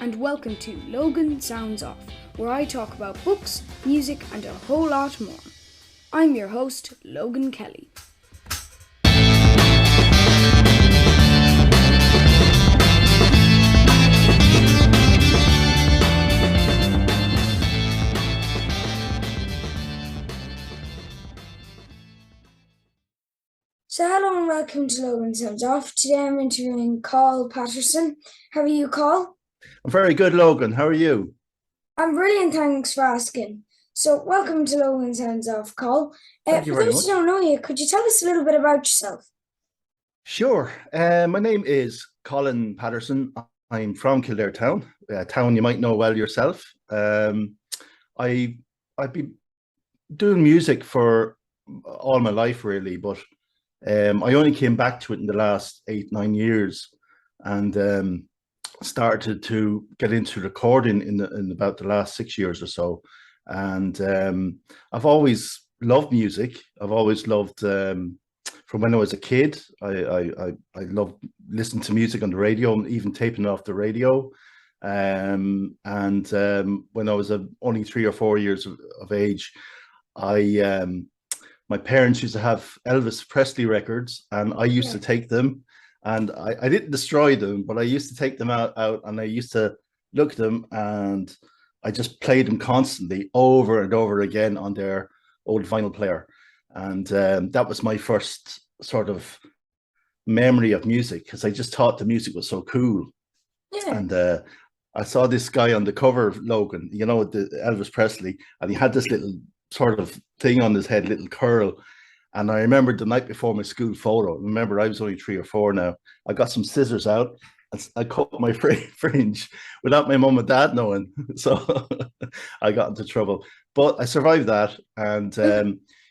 and welcome to Logan Sounds Off, where I talk about books, music, and a whole lot more. I'm your host, Logan Kelly. So hello and welcome to Logan Sounds Off. Today I'm interviewing Col Patterson. How are you, Col? I'm very good, Logan. How are you? I'm brilliant, thanks for asking. So welcome to Logan Sounds Off, Col. Thank you For very those who much. don't know you, could you tell us a little bit about yourself? Sure. My name is Colin Patterson. I'm from Kildare town, a town you might know well yourself. I I've been doing music for all my life, really, but I only came back to it in the last 8, 9 years, and started to get into recording in about the last 6 years or so. And I've always loved music. I've always loved from when I was a kid. I loved listening to music on the radio, even taping it off the radio. And when I was only 3 or 4 years of age, I my parents used to have Elvis Presley records, and I used Yeah. to take them, and I didn't destroy them, but I used to take them out, and I used to look at them, and I just played them constantly over and over again on their old vinyl player. And that was my first sort of memory of music, because I just thought the music was so cool. Yeah. And I saw this guy on the cover of Logan, the Elvis Presley, and he had this little sort of thing on his head, little curl. And I remember the night before my school photo. Remember, I was only 3 or 4 now. I got some scissors out and I cut my fringe without my mum and dad knowing. So I got into trouble, but I survived that. And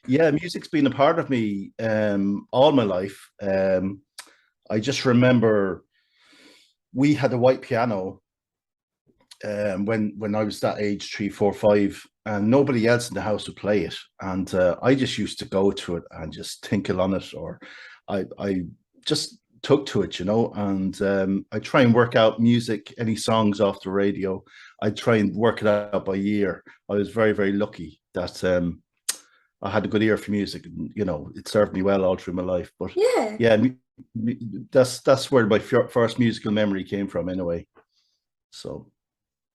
yeah, music's been a part of me all my life. I just remember we had a white piano when I was that age, 3, 4, 5, and nobody else in the house would play it, and I just used to go to it and just tinkle on it, or I just took to it, and I try and work out music, any songs off the radio. I try and work it out by ear. I was very, very lucky that I had a good ear for music, and it served me well all through my life. But Yeah. yeah, that's where my first musical memory came from, anyway. So.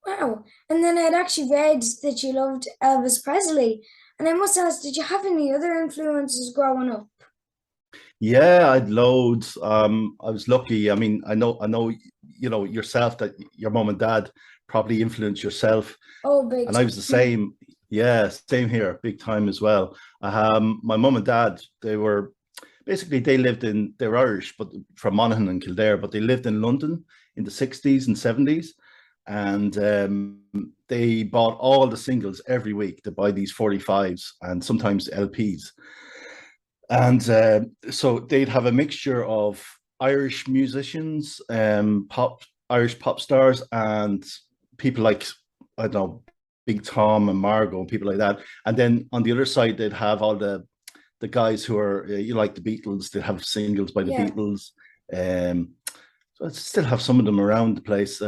Wow. And then I'd actually read that you loved Elvis Presley. And I must ask, did you have any other influences growing up? Yeah, I'd loads. I was lucky. I mean, I know, yourself, that your mom and dad probably influenced yourself, Oh, big and I was the time. same. Yeah, same here, big time as well. My mom and dad, they were Irish, but from Monaghan and Kildare, but they lived in London in the 60s and 70s, and they bought all the singles every week. They buy these 45s and sometimes LPs. And so they'd have a mixture of Irish musicians, Irish pop stars, and people like, I don't know, Big Tom and Margot and people like that. And then on the other side, they'd have all the guys who are, like the Beatles. They'd have singles by the Yeah. Beatles. So I still have some of them around the place.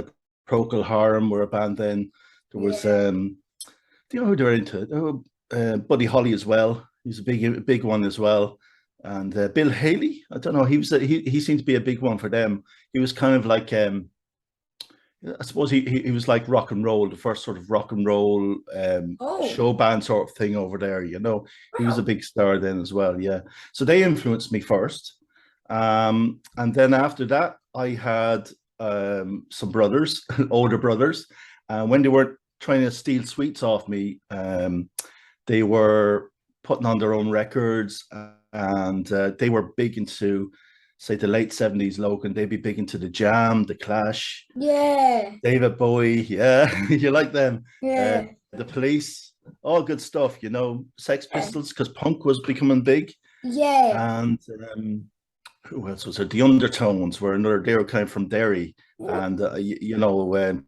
Procol Harum were a band then. There was, Yeah. who they were into? Buddy Holly as well. He's a big one as well. And Bill Haley, I don't know. He seemed to be a big one for them. He was kind of like, I suppose he was like rock and roll, the first sort of rock and roll Oh, show band sort of thing over there. He was a wow. big star then as well. Yeah. So they influenced me first, and then after that, I had some brothers, older brothers, and when they were trying to steal sweets off me, they were putting on their own records, and they were big into, say, the late 70s. Logan, they'd be big into the Jam, the Clash, Yeah. David Bowie. Yeah, you like them. Yeah. The Police, all good stuff. Sex Yeah. Pistols, because punk was becoming big. Yeah. And who else was there? The Undertones were another. They were kind of from Derry, and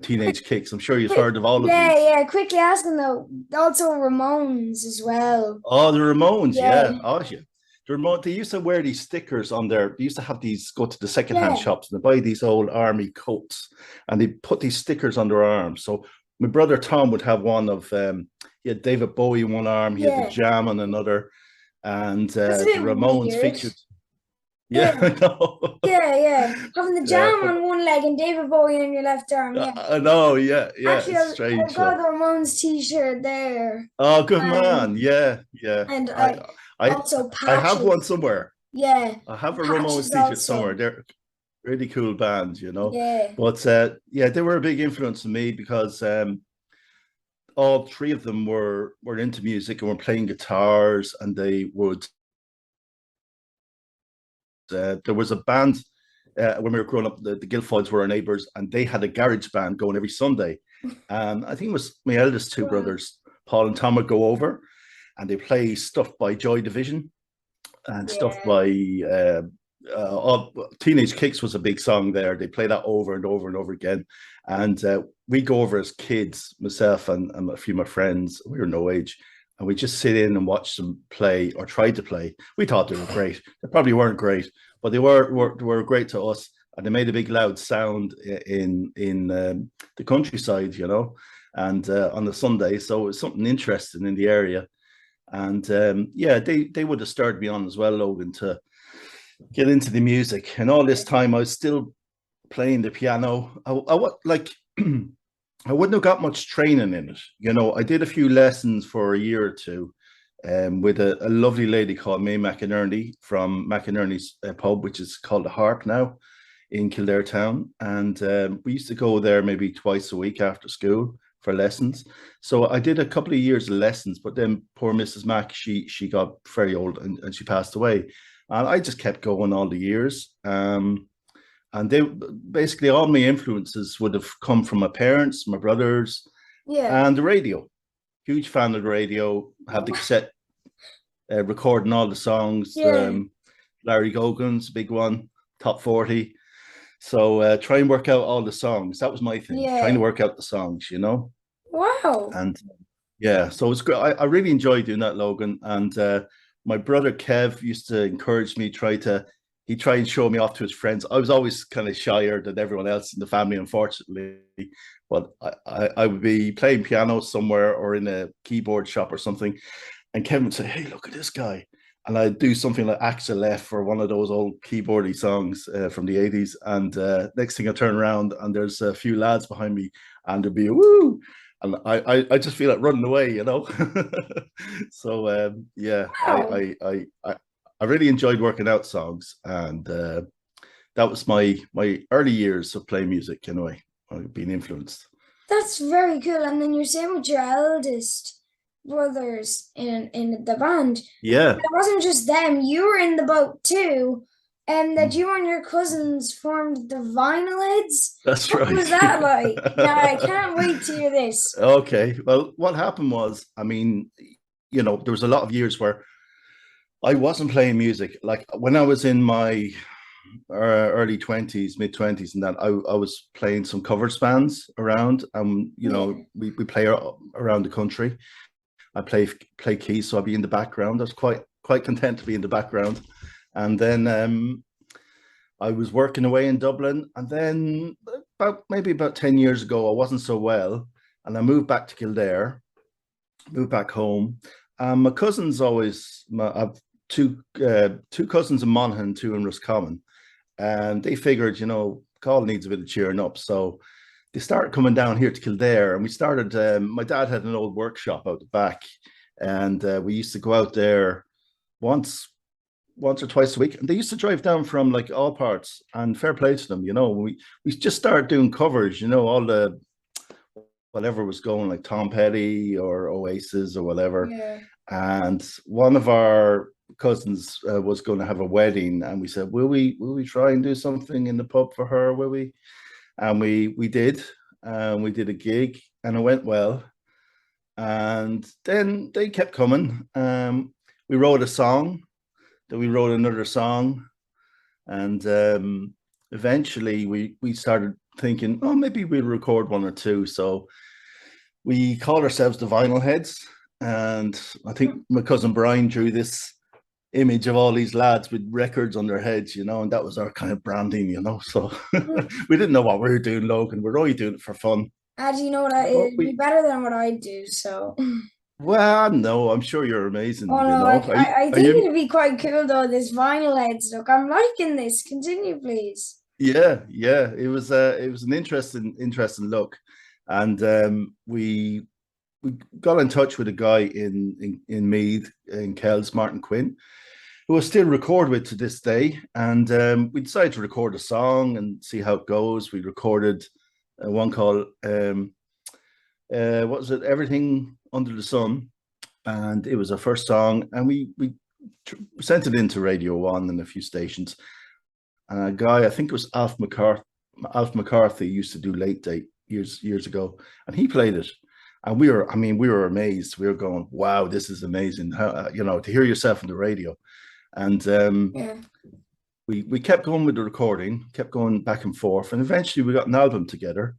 Teenage Kicks. I'm sure you've heard of all of Yeah, these. yeah. Quickly asking though, also Ramones as well. Oh, the Ramones, Yeah. yeah. Oh, yeah. They used to wear these stickers on their. They used to have these go to the secondhand Yeah, shops and they buy these old army coats, and they put these stickers on their arms. So my brother Tom would have one of he had David Bowie in one arm, he had the yeah. Jam on another, and That's a the bit Ramones weird. featured. Yeah, Yeah, I know. yeah, yeah. Having the Yeah, Jam but on one leg and David Bowie on your left arm. Yeah. I know. Yeah, yeah. Actually, It's I've strange. got the Ramones T-shirt there, Oh, good and man. Yeah, yeah. and I, also I have one patches. somewhere. Yeah, I have a Ramones patches t-shirt somewhere. also. They're really cool bands, you know. Yeah, But yeah, they were a big influence on me because all three of them were into music and were playing guitars, and they would. There was a band when we were growing up. The Guilfoyles were our neighbors, and they had a garage band going every Sunday. And I think it was my eldest two wow. brothers, Paul and Tom, would go over, and they play stuff by Joy Division and stuff Yeah. by Teenage Kicks was a big song there. They play that over and over and over again. And we go over as kids, myself and a few of my friends, we were no age, and we just sit in and watch them play or try to play. We thought they were great. They probably weren't great, but they were great to us. And they made a big loud sound in the countryside, you know, and on the Sunday. So it was something interesting in the area. And yeah, they would have stirred me on as well, Logan, to get into the music. And all this time, I was still playing the piano. Like I wouldn't have got much training in it. You know, I did a few lessons for a year or two, with a lovely lady called May McInerney from McInerney's pub, which is called the Harp now in Kildare town. And we used to go there maybe twice a week after school for lessons. So I did a couple of years of lessons, but then poor Mrs. Mac, she got very old and she passed away. And I just kept going all the years. And they basically all my influences would have come from my parents, my brothers, Yeah. and the radio. Huge fan of the radio. Have the cassette recording all the songs. Yeah. Larry Gogan's big one, top 40. So try and work out all the songs. That was my thing, trying to Yeah. work out the songs, you know. Wow. And yeah, so it's great. I really enjoyed doing that, Logan. And my brother Kev used to encourage me, he'd try and show me off to his friends. I was always kind of shyer than everyone else in the family, unfortunately. But I would be playing piano somewhere or in a keyboard shop or something. And Kevin would say, "Hey, look at this guy." And I'd do something like Axel F or one of those old keyboardy songs from the 80s. And next thing I turn around and there's a few lads behind me and there'd be a woo. And I just feel like running away, you know. So yeah, Wow. I really enjoyed working out songs, and that was my early years of playing music. You know, I've been influenced. That's very cool. And then you're saying with your eldest brothers in the band, Yeah, it wasn't just them, you were in the boat too. And that mm, you and your cousins formed the Vinyl Heads. that's What right. was that like? Now I can't wait to hear this. Okay, well, what happened was, I mean, you know, there was a lot of years where I wasn't playing music. Like when I was in my early 20s, mid 20s, and that I was playing some covers bands around. You know, Yeah. we play around the country. I play keys, so I'd be in the background. I was quite content to be in the background. And then I was working away in Dublin, and then maybe about 10 years ago, I wasn't so well, and I moved back to Kildare, moved back home. My cousins I've two cousins in Monaghan, two in Roscommon, and they figured, you know, Col needs a bit of cheering up, so they started coming down here to Kildare, and we started. My dad had an old workshop out the back, and we used to go out there once or twice a week, and they used to drive down from like all parts. And fair play to them, you know. We just started doing covers, you know, all the whatever was going, like Tom Petty or Oasis or whatever. Yeah. And one of our cousins was going to have a wedding, and we said, will we try and do something in the pub for her? Will we? And we did. We did a gig, and it went well. And then they kept coming. We wrote a song. Then we wrote another song, and eventually we started thinking, oh, maybe we'll record one or two. So we called ourselves the Vinyl Heads, and I think my cousin Brian drew this image of all these lads with records on their heads, and that was our kind of branding. So we didn't know what we were doing, Logan. We're only doing it for fun. How do you know what But it'd be better than what I do? So, well, no, I'm sure you're oh amazing. no, Are you? I Are think you? it'd be quite cool though. This vinyl heads. Look, I'm liking this. Continue, please. Yeah, yeah. It was an interesting look, and we got in touch with a guy in Meath in Kells, Martin Quinn, who I still record with to this day. And we decided to record a song and see how it goes. We recorded one called what was it? Everything Under the Sun, and it was our first song. And we sent it into Radio One and a few stations. And a guy, I think it was Alf McCarthy. Alf McCarthy used to do Late Date years ago, and he played it. And we were amazed. We were going, "Wow, this is amazing!" How, to hear yourself on the radio. And Yeah. we kept going with the recording, kept going back and forth, and eventually we got an album together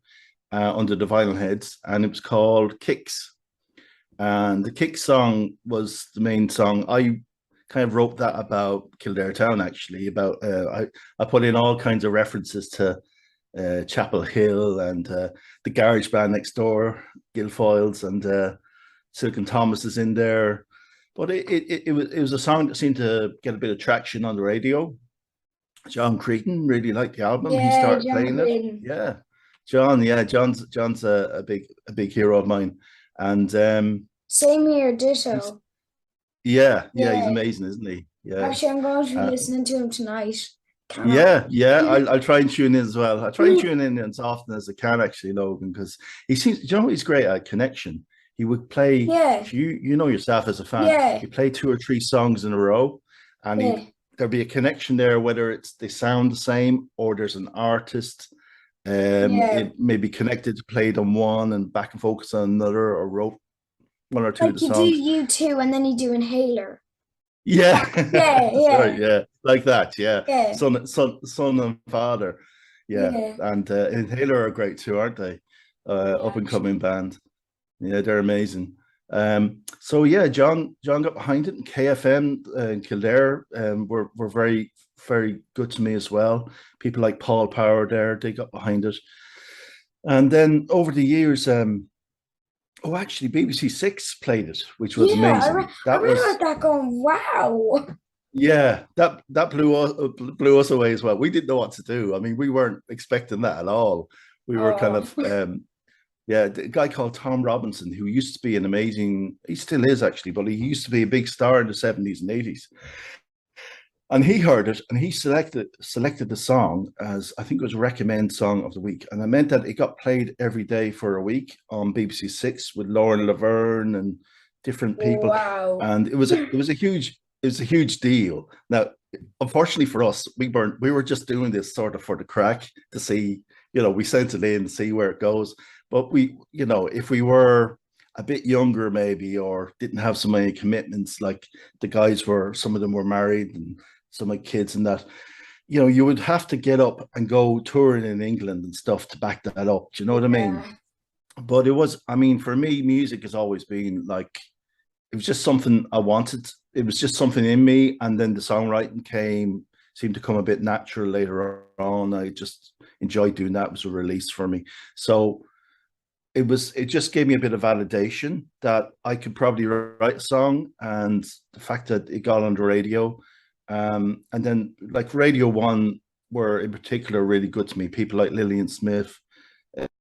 under the vinyl heads, and it was called Kicks. And the Kicks song was the main song. I kind of wrote that about Kildare Town, actually. About I put in all kinds of references to Chapel Hill and the garage band next door, Guilfoyles, and Silk and Thomas is in there. But it was a song that seemed to get a bit of traction on the radio. John Cretan really liked the album. He Yeah, started John playing it. Green. Yeah, John. Yeah, John's a big hero of mine. And Same here, he's ditto. yeah, he's Yeah. amazing, isn't he? Yeah. Actually, I'm going to be Uh, listening to him tonight. Cannot yeah. wait. I'll try and tune in as well. I'll try and tune in as often as I can, actually, Logan, because he seems, he's great at connection. He would play, Yeah, if you know yourself as a fan, yeah, he play two or three songs in a row, and yeah. there'll be a connection there, whether it's they sound the same or there's an artist. Yeah, It may be connected, played on one and back and focus on another, or wrote one or two of the like you do songs. you too, and then you do Inhaler. Yeah, Yeah, that's right. yeah, Yeah, like that. Yeah, yeah, son, and father. Yeah, yeah, and Inhaler are great too, aren't they? yeah. Up and coming Actually, band. Yeah, they're amazing. So yeah, John got behind it, and KFM in Kildare were very very good to me as well. People like Paul Power there, they got behind it, and then over the years, oh, actually, BBC Six played it, which was yeah. amazing. I That read was about that going, wow. Yeah, that blew us away as well. We didn't know what to do. I mean, we weren't expecting that at all. We were kind Oh, of yeah, the guy called Tom Robinson, who used to be an amazing, he still is actually, but he used to be a big star in the 70s and 80s. And he heard it and he selected the song as, I think it was recommend song of the week. And it meant that it got played every day for a week on BBC Six with Lauren Laverne and different people. wow. And it was a huge deal. Now, unfortunately for us, we were just doing this sort of for the crack to see, we sent it in to see where it goes. But if we were a bit younger maybe, or didn't have so many commitments, like some of them were married and some of my kids and that, you would have to get up and go touring in England and stuff to back that up. Do you know what I mean? Yeah, But I mean, for me, music has always been like, it was just something I wanted. It was just something in me. And then the songwriting seemed to come a bit natural later on. I just enjoyed doing that. It was a release for me. So it just gave me a bit of validation that I could probably write a song, and the fact that it got on the radio. And then like Radio One were in particular really good to me. People like Lillian Smith,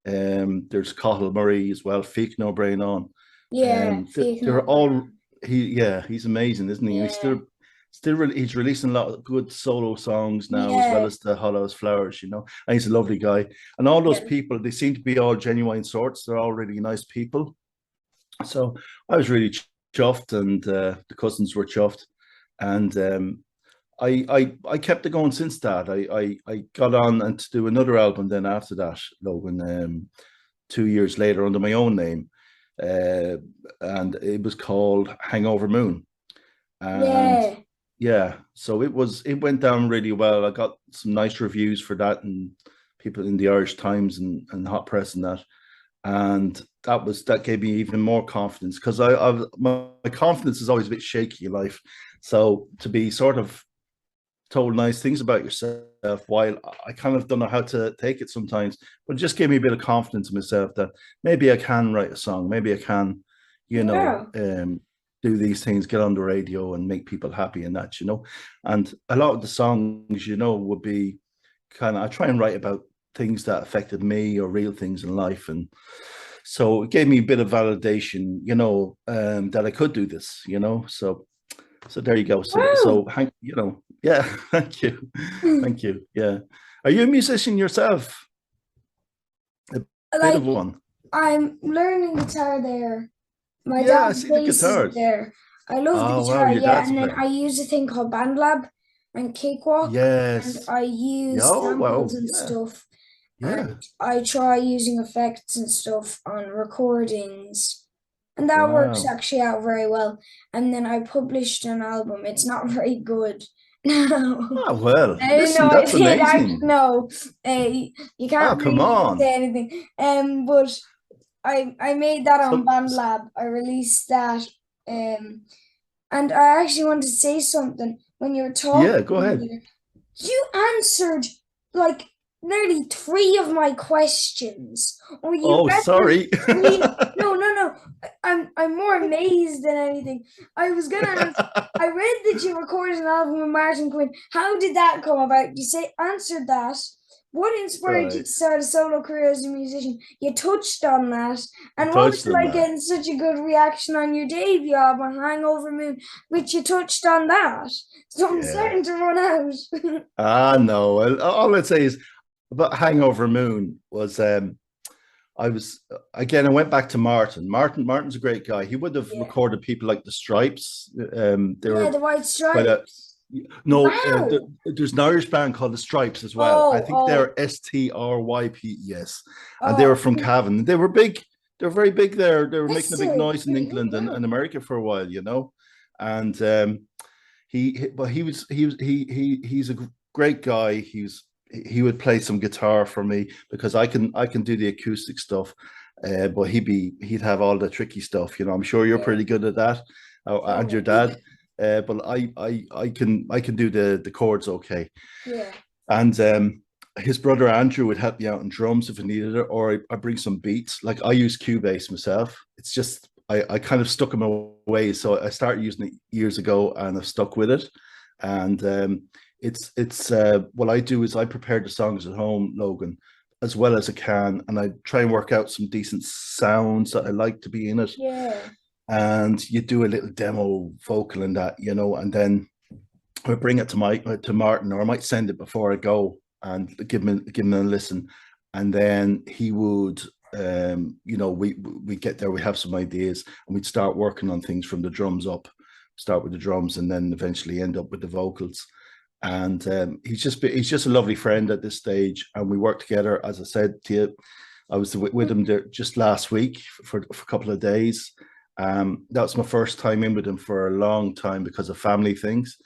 there's Cathal Murray as well, Feek No Brain On. yeah. Speaking They're of all brain. he's amazing, isn't he? And Yeah, he's releasing a lot of good solo songs now, as well yeah, as the Hollow's Flowers. And he's a lovely guy. And all those yeah. people, they seem to be all genuine sorts. They're all really nice people. So I was really chuffed, and the cousins were chuffed, and I kept it going since that. I got on and to do another album then after that, Logan, 2 years later under my own name, uh, and it was called Hangover Moon. And Yeah. yeah, so it went down really well. I got some nice reviews for that, and people in the Irish Times and Hot Press and that. and that gave me even more confidence because my confidence is always a bit shaky in life. So to be sort of told nice things about yourself, while I kind of don't know how to take it sometimes, but it just gave me a bit of confidence in myself that maybe I can write a song, maybe I can, Yeah. do these things, get on the radio and make people happy and that, And a lot of the songs, would be kind of, I try and write about things that affected me or real things in life. And so it gave me a bit of validation, that I could do this, so there you go. So Wow. yeah, thank you. Thank you. Yeah. Are you a musician yourself? A bit of Like, one. I'm learning guitar there. My Yeah, I dad's see the bass is guitars. there. I love the Oh wow, guitar, your yeah. dad's And then playing. I use a thing called BandLab and Cakewalk, and Yes. I Yeah, use oh samples wow. and Yeah. stuff. Yeah. And I try using effects and stuff on recordings. And that works Wow. actually out very well. And then I published an album. It's not very good. No. Oh well, listen, No, I that's did. amazing. No, you Oh, can't come really on. say anything. But I made that on So, BandLab. I released that. Um, and I actually wanted to say something when you were yeah, talking go ahead. earlier. You answered like nearly three of my questions, or you Oh, read them sorry. three. No, no, no. I'm more amazed than anything. I was gonna ask. I read that you recorded an album with Martin Quinn. How did that come about? You say answered that. What inspired you Right. to start a solo career as a musician? You touched on that. I And what was touched it on like that. getting such a good reaction on your debut album, Hangover Moon, which you touched on that? So I'm Yeah. starting to run out. Ah, no. All I'd say is about Hangover Moon was I was again. I went back to Martin. Martin's a great guy. He would have Yeah. recorded people like the Stripes. They Yeah, were the White quite a Stripes. no. Wow. There's an Irish band called the Stripes as well. I Oh, think oh, they're Strypes, and they were oh. from Cavan. They were big. They were very big there. They were making a big History. noise in England and Wow. America for a while, And but he's a great guy. He would play some guitar for me because I can do the acoustic stuff, but he'd have all the tricky stuff. I'm sure you're Yeah. pretty good at that, and your Oh, dad. But I can do the chords okay. yeah. And his brother Andrew would help me out in drums if I needed it, or I bring some beats. Like I use Cubase myself. It's just I kind of stuck in my ways, so I started using it years ago, and I've stuck with it. And it's what I do is I prepare the songs at home, Logan, as well as I can, and I try and work out some decent sounds that I like to be in it. Yeah. And you do a little demo vocal in that, and then I bring it to Martin, or I might send it before I go and give him a listen, and then he would, we get there, we have some ideas, and we'd start working on things from the drums up, start with the drums, and then eventually end up with the vocals. And he's just a lovely friend at this stage, and we work together. As I said to you, I was with him there just last week for a couple of days. That was my first time in with him for a long time because of family things.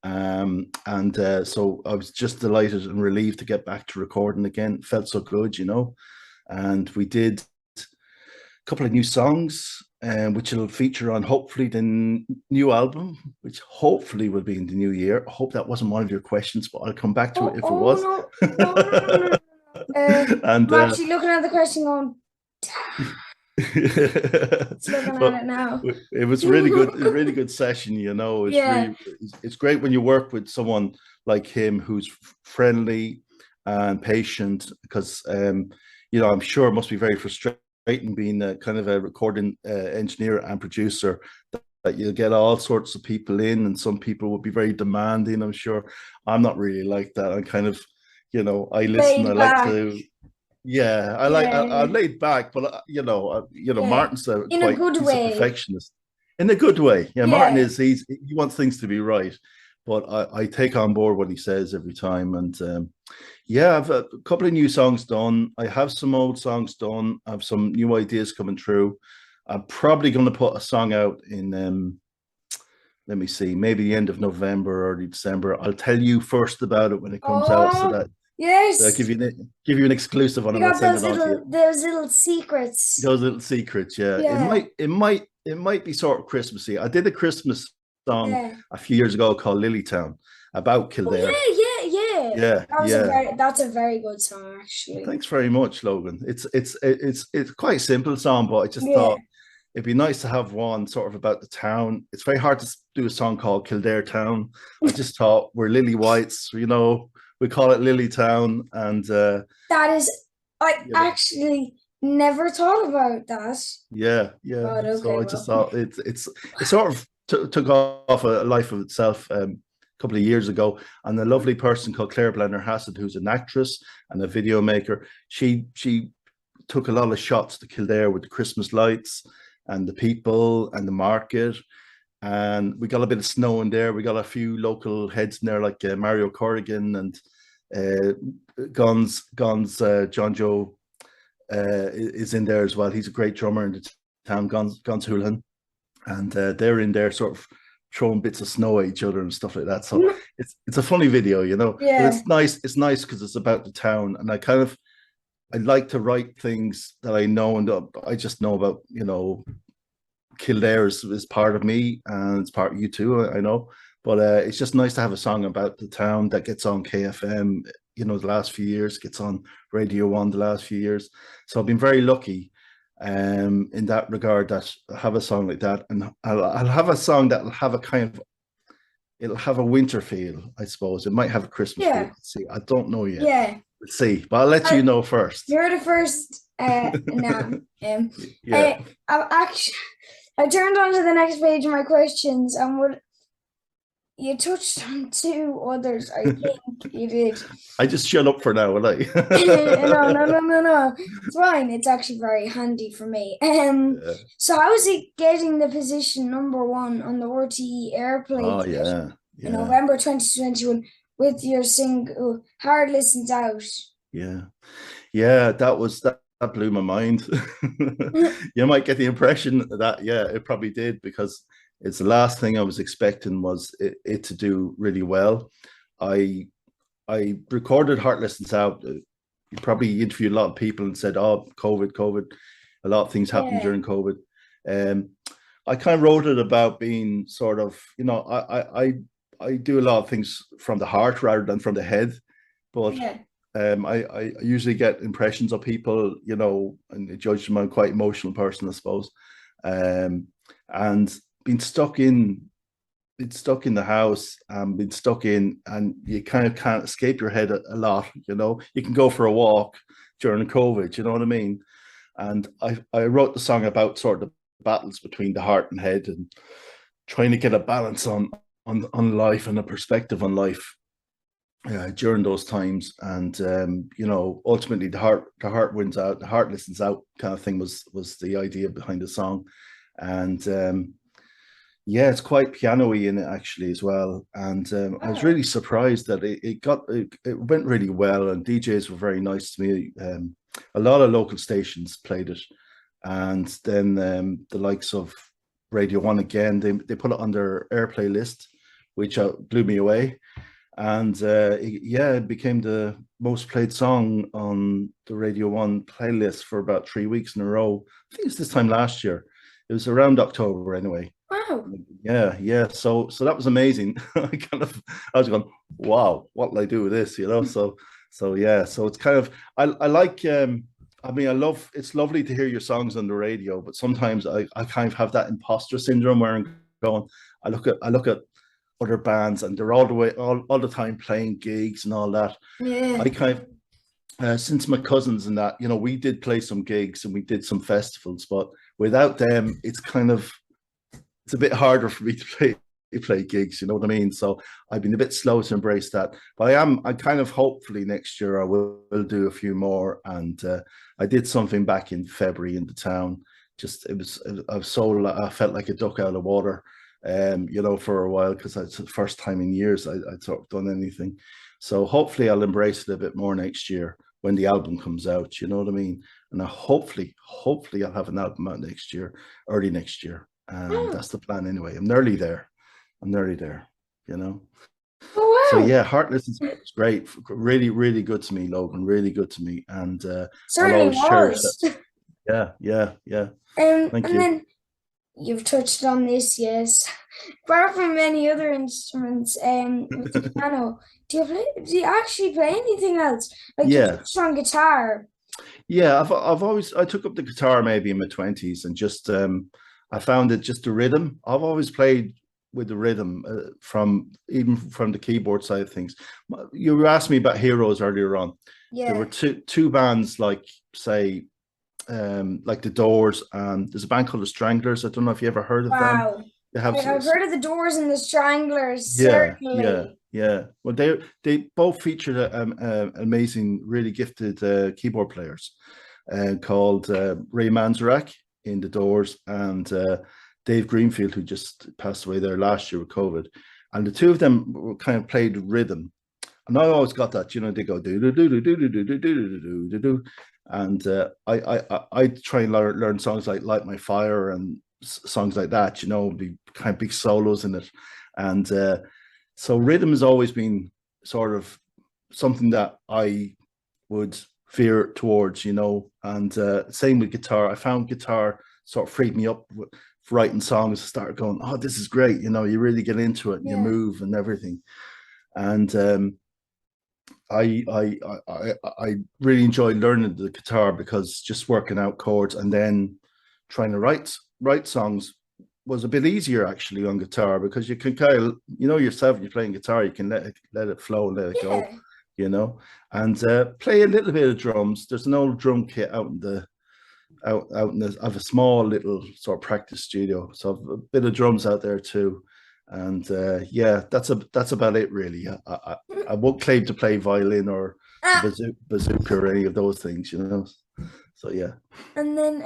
And so I was just delighted and relieved to get back to recording again. It felt so good. And we did a couple of new songs, which will feature on hopefully the new album, which hopefully will be in the new year. I hope that wasn't one of your questions, but I'll come back to it Oh, if it oh was. no, no, no, no, no, no. And I'm actually looking at the question going, it's looking at but it now. it was really good, a really good session. It's Yeah, really it's great when you work with someone like him who's friendly and patient because I'm sure it must be very frustrating being a kind of a recording engineer and producer that you'll get all sorts of people in, and some people will be very demanding. I'm sure I'm not really like that. I'm kind of, I listen. I laid like back. to yeah, I like Yeah, I yeah, laid back, but yeah. Martin's In a good he's a way. perfectionist in a good way. Yeah, Martin Yeah. is he wants things to be right, but I take on board what he says every time, and yeah, I've a couple of new songs done. I have some old songs done. I have some new ideas coming through. I'm probably going to put a song out in let me see, maybe the end of November, early December. I'll tell you first about it when it comes out, so Oh, that I'll Yes. give you an exclusive one, You and I'll got send it on to you. those little secrets. Those little secrets, yeah. Yeah. It might be sort of Christmassy. I did a Christmas song Yeah. a few years ago called Lilytown about Oh Kildare. yeah, yeah, yeah. Yeah, yeah. That's a very good song actually. Thanks very much, Logan. It's quite a simple song, but I just Yeah. thought it'd be nice to have one sort of about the town. It's very hard to do a song called Kildare Town. I just thought we're Lily Whites, we call it Lily Town, and That is, I you know, actually never thought about that. yeah, yeah. God, So okay, I just well. thought it sort of took off a life of itself a couple of years ago, and a lovely person called Claire Blender Hassett, who's an actress and a video maker. She took a lot of shots to Kildare with the Christmas lights and the people and the market. And we got a bit of snow in there. We got a few local heads in there, like Mario Corrigan and John Joe is in there as well. He's a great drummer in the town, Guns Houlihan. And they're in there sort of throwing bits of snow at each other and stuff like that. So it's a funny video, but Yeah, it's nice. It's nice because it's about the town, and I like to write things that I know and I just know about. Kildare is part of me, and it's part of you too. I know, but it's just nice to have a song about the town that gets on KFM. The last few years, gets on Radio One the last few years. So I've been very lucky, in that regard, that I have a song like that, and I'll have a song that will have a kind of it'll have a winter feel. I suppose it might have a Christmas feel. yeah, Let's see, I don't know yet. yeah. Let's see, but I'll let you I, know first. you're the first. Now, Yeah. I actually, I turned on to the next page of my questions, and what you touched on two others. I think you did. I just shut up for now, will I? No, no, no, no, no. It's fine. It's actually very handy for me. Yeah. So how is it getting the position number one on the RTE Airplay Oh chart yeah, in yeah, November 2021 with your single Hard Listens Out? yeah, yeah. That blew my mind. You might get the impression that, yeah, it probably did, because it's the last thing I was expecting was it to do really well. I I recorded Heart Listens Out. You probably interviewed a lot of people and said, "Oh, COVID, COVID." A lot of things happened Yeah, during COVID. Um, I kind of wrote it about being sort of, I do a lot of things from the heart rather than from the head, but yeah, I usually get impressions of people, and judge them. I'm a quite emotional person, I suppose, and being stuck in the house, been stuck in, and you kind of can't escape your head a lot. You can go for a walk during COVID. You know what I mean? And I wrote the song about sort of the battles between the heart and head, and trying to get a balance on life and a perspective on life during those times. And ultimately the heart wins out, the heart listens out, kind of thing was the idea behind the song. And yeah, it's quite piano-y in it actually as well. And I was oh, really surprised that it went really well, and DJs were very nice to me. A lot of local stations played it, and then the likes of Radio One again, they put it on their airplay list, which blew me away. And yeah, it became the most played song on the Radio One playlist for about 3 weeks in a row. I think it's this time last year. It was around October anyway. wow. Yeah, yeah. So that was amazing. I was going, wow, what will I do with this? So yeah. So it's kind of I like I mean, it's lovely to hear your songs on the radio, but sometimes I kind of have that imposter syndrome where I'm going, I look at other bands, and they're all the time playing gigs and all that. Yeah. I kind of since my cousins and that, we did play some gigs and we did some festivals, but without them, it's a bit harder for me to play gigs, you know what I mean? So I've been a bit slow to embrace that, but I kind of, hopefully next year I will do a few more. And I did something back in February in the town. Just I felt like a duck out of water, for a while, because it's the first time in years I'd sort of done anything. So hopefully I'll embrace it a bit more next year when the album comes out, you know what I mean? And hopefully I'll have an album out next year, early next year. Oh, That's the plan anyway. I'm nearly there. I'm nearly there, you know. Oh So wow. yeah, Heartless is great. Really, really good to me, Logan. Really good to me. And I'll Certainly always cherish that. was. Yeah, yeah, yeah. Thank And you. then you've touched on this, yes. Apart from many other instruments, with the piano, do you actually play anything else? Like you Yeah. touched on guitar. Yeah, I've always I took up the guitar maybe in my 20s and just I found it just the rhythm. I've always played with the rhythm from even from the keyboard side of things. You were asking me about heroes earlier on. There were Yeah. two bands like say like the Doors and there's a band called the Stranglers. I don't know if you ever heard of them. Wow. They have I've heard of the Doors and the Stranglers, yeah, yeah, certainly. yeah. Well, they both featured amazing, really gifted keyboard players called Ray Manzarek in the Doors and Dave Greenfield, who just passed away there last year with COVID. And the two of them were kind of played rhythm. And I always got that, you know, they go do do do do do do do do do do do do, and I try and learn songs like Light My Fire and songs like that, you know, the kind of big solos in it, and so rhythm has always been sort of something that I would veer towards, you know, and same with guitar. I found guitar sort of freed me up with writing songs. Started going, oh, this is great, you know, you really get into it, and you Yeah. move and everything, and I really enjoyed learning the guitar because just working out chords and then trying to write songs was a bit easier actually on guitar because you can kind of you know yourself when you're playing guitar you can let it flow, let it go, Yeah. you know, and play a little bit of drums. There's an old drum kit out in the out in the, I have a small little sort of practice studio, so I've a bit of drums out there too, and yeah, that's about it really. I won't claim to play violin or the Ah, bazooka or any of those things, you know. So yeah, and then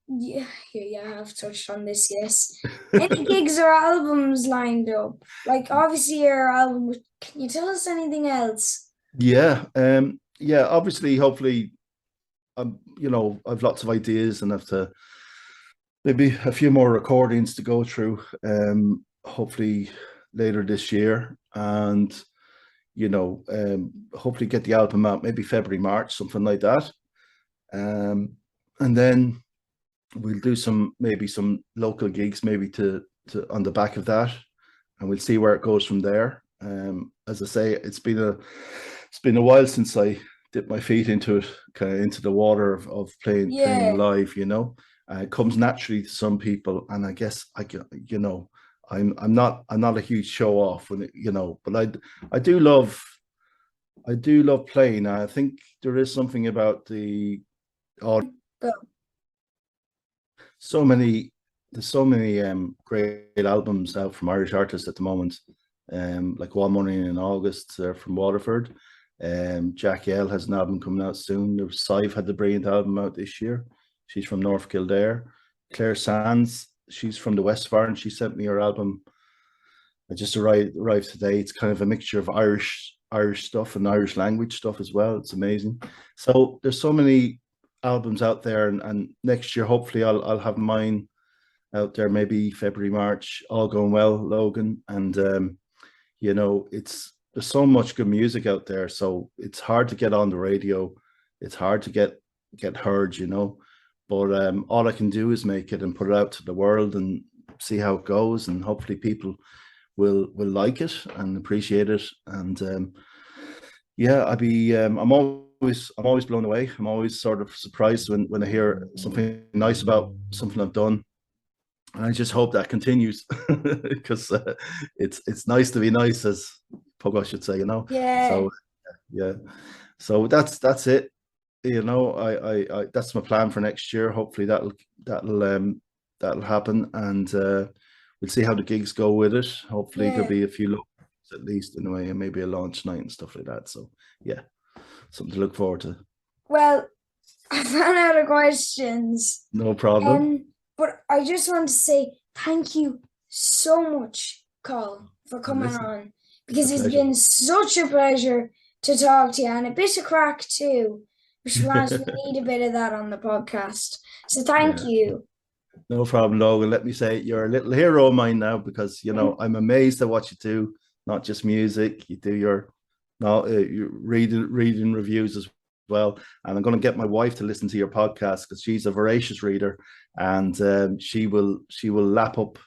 yeah, yeah, I've touched on this, yes. Any gigs or albums lined up? Like obviously your album, can you tell us anything else? yeah, yeah. Obviously, hopefully, you know, I've lots of ideas and have to maybe a few more recordings to go through. Hopefully later this year, and you know, hopefully get the album out maybe February, March, something like that. Um, and then we'll do some maybe some local gigs maybe to on the back of that, and we'll see where it goes from there. As I say, it's been a while since I dipped my feet into it, kind of into the water of playing Yeah, live. You know, it comes naturally to some people, and I guess you know I'm not a huge show off when it, you know, but I do love playing. I think there is something about the audio. go. So many there's so many great albums out from Irish artists at the moment. Like One Morning in August from Waterford. Jack L has an album coming out soon. There's Sive had the brilliant album out this year. She's from North Kildare. Claire Sands, she's from the West Bar, and she sent me her album. I just arrived today. It's kind of a mixture of Irish stuff and Irish language stuff as well. It's amazing. So there's so many albums out there, and next year hopefully I'll have mine out there maybe February, March, all going well, Logan. And you know, there's so much good music out there, so it's hard to get on the radio. It's hard to get heard, you know. But all I can do is make it and put it out to the world and see how it goes, and hopefully people will like it and appreciate it. And yeah, I'm always blown away. I'm always sort of surprised when I hear something nice about something I've done, and I just hope that continues because it's nice to be nice, as Pogo should say, you know. Yeah. So yeah, so that's it. You know, I that's my plan for next year. Hopefully that'll happen, and we'll see how the gigs go with it. Hopefully there'll Yeah. be a few local gigs at least in a way, and maybe a launch night and stuff like that. So yeah, something to look forward to. Well, I've run out of questions. No problem. But I just want to say thank you so much, Col, for coming Listen, on it's a because it's pleasure. been such a pleasure to talk to you and a bit of crack too. Which to be honest, we need a bit of that on the podcast. So thank Yeah. you. No problem, Logan. Let me say you're a little hero of mine now because you know I'm amazed at what you do, not just music. You do your reading reviews as well. And I'm going to get my wife to listen to your podcast because she's a voracious reader, and she will lap up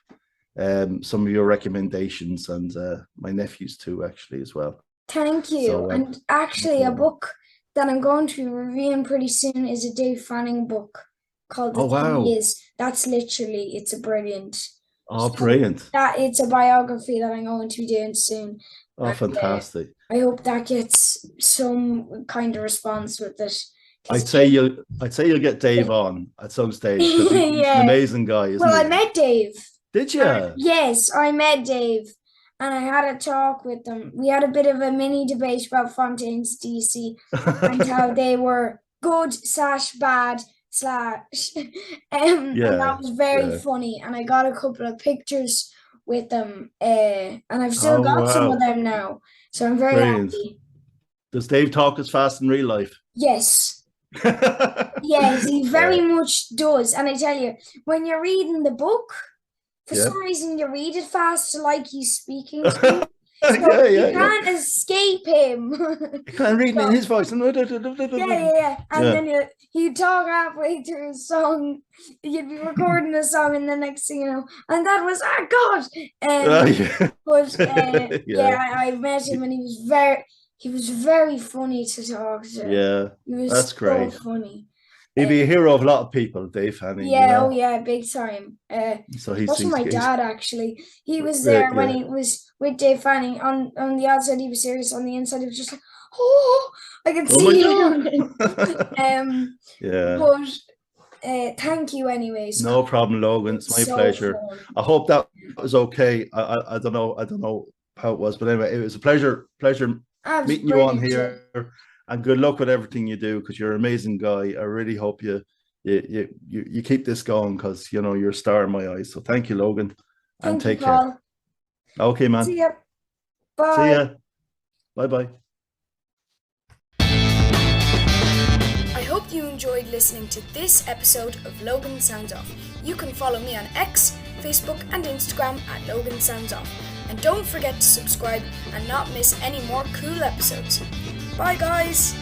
some of your recommendations, and my nephews too, actually, as well. Thank you. So, and actually, a book that I'm going to be reviewing pretty soon is a Dave Fanning book called The Thing Is. That's literally, it's a brilliant. Oh, brilliant. It's a biography that I'm going to be doing soon. Oh, and, fantastic. I hope that gets some kind of response with it. I'd say you'll get Dave on at some stage because he's an amazing guy, isn't he? Well, I met Dave. Did you? Yes, I met Dave, and I had a talk with them. We had a bit of a mini debate about Fontaines DC and how they were good/bad/ and that was very funny. And I got a couple of pictures with them, and I've still got some of them now. So I'm very happy. Does Dave talk as fast in real life? Yes. Yes, he very much does. And I tell you, when you're reading the book, for some reason you read it fast, like he's speaking to you. So you can't escape him. You can't read in his voice. And then he'd talk halfway through a song. You'd be recording a song, and the next thing you know, and that was God. But I met him, and he was very funny to talk to. Yeah, he was that's great. So funny. He'd be a hero of a lot of people, Dave Fanning. Yeah, big time. So he's my dad, actually. He was there when he was with Dave Fanning. On the outside, he was serious. On the inside, he was just like, oh, I can see him. But thank you anyways. No problem, Logan. It's my pleasure. Fun. I hope that was okay. I don't know how it was, but anyway, it was a pleasure meeting you on here. And good luck with everything you do, because you're an amazing guy. I really hope you keep this going, because you're a star in my eyes. So thank you, Logan, and take care. Okay, man. See ya. Bye. See ya. Bye. I hope you enjoyed listening to this episode of Logan Sounds Off. You can follow me on X, Facebook, and Instagram at Logan Sounds Off. And don't forget to subscribe and not miss any more cool episodes. Bye, guys!